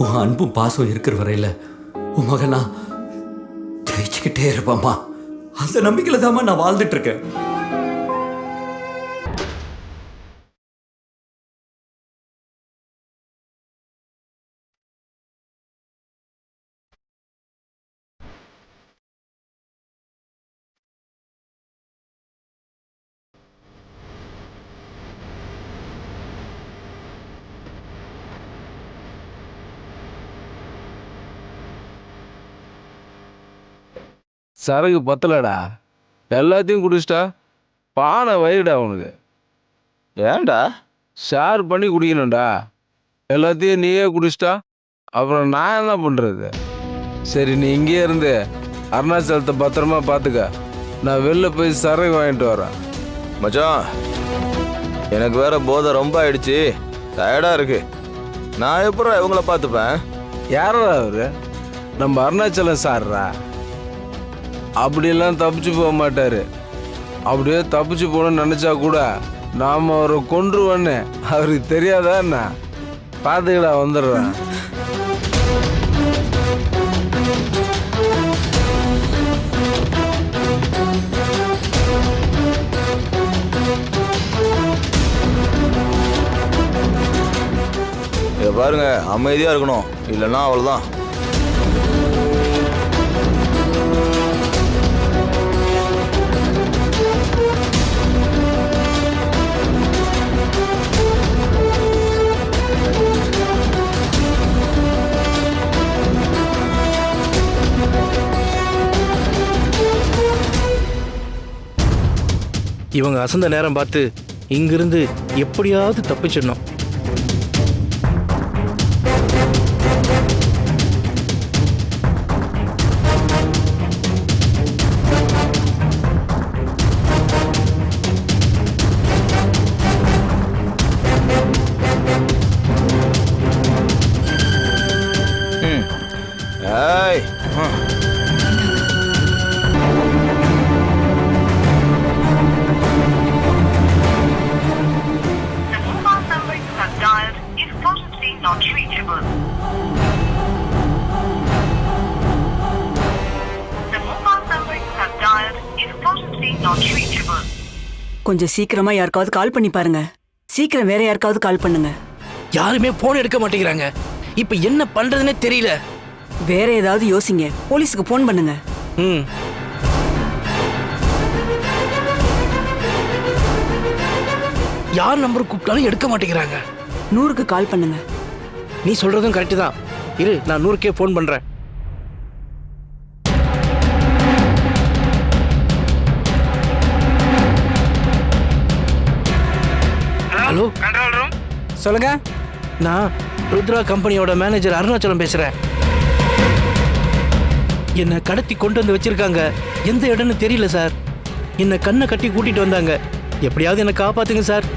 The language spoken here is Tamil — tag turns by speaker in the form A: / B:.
A: உன் அன்பும் பாசம் இருக்கிற வரையில உன் மகனா ஜெயிச்சுக்கிட்டே இருப்பாம்மா. அந்த நம்பிக்கையில தாம்மா நான் வாழ்ந்துட்டு இருக்கேன்.
B: சரகு பத்தலடா, எல்லாத்தையும் குடிச்சிட்டா பானை வயிறுடா உனக்கு.
C: ஏன்டா?
B: ஷேர் பண்ணி குடிக்கணும்டா. எல்லாத்தையும் நீயே குடிச்சிட்டா அப்புறம் நான் என்ன பண்ணுறது? சரி, நீ இங்கேயே இருந்து அருணாச்சலத்தை பத்திரமா பார்த்துக்க. நான் வெளில போய் சரகு வாங்கிட்டு வரேன்.
C: மச்சான், எனக்கு வேற போதை ரொம்ப ஆயிடுச்சு, டயர்டாக இருக்கு. நான் எப்பறம் இவங்கள பார்த்துப்பேன்?
B: யாரா அவரு? நம்ம அருணாச்சலம் சார்ரா. அப்படியெல்லாம் தப்பிச்சு போக மாட்டாரு. அப்படியே தப்பிச்சு போகணும்னு நினச்சா கூட நாம் அவரை கொன்றுவோன்னு அவருக்கு தெரியாதா என்ன? பார்த்துக்கடா, வந்துடுறேன்.
C: இதை பாருங்க, அமைதியாக இருக்கணும், இல்லைன்னா அவ்வளோதான்.
D: இவங்க அசந்த நேரம் பார்த்து இங்கிருந்து எப்படியாவது தப்பிச்சிடணும்.
C: ஏய்,
E: The mobile number you have dialed is currently not reachable. The mobile number you have dialed is currently not reachable.
F: கொஞ்சம் சீக்கிரமா யாருக்காவது கால் பண்ணி பாருங்க. சீக்கிரம் வேற யாருக்காவது கால் பண்ணுங்க.
D: யாருமே போன் எடுக்க மாட்டேங்கிறாங்க. இப்ப என்ன பண்றதுன்னே தெரியல.
F: வேற ஏதாவது யோசிங்க. போலீஸுக்கு போன் பண்ணுங்க.
D: ம் யார் நம்பர் கூப்பிட்டாலும் எடுக்க மாட்டேங்கிறாங்க.
F: 100க்கு கால் பண்ணுங்க.
D: நீ சொல்றதும் கரெக்டு தான். இரு, நான் 100க்கே ஃபோன் பண்றேன். Hello,
G: control room.
D: சொல்லுங்க. நான் ருத்ரா கம்பெனியோட மேனேஜர் அருணாச்சலம் பேசுறேன். என்னை கடத்தி கொண்டு வந்து வச்சிருக்காங்க. எந்த இடம்னு தெரியல சார். என்னை கண்ணை கட்டி கூட்டிட்டு வந்தாங்க. எப்படியாவது என்னை காப்பாத்துங்க சார்.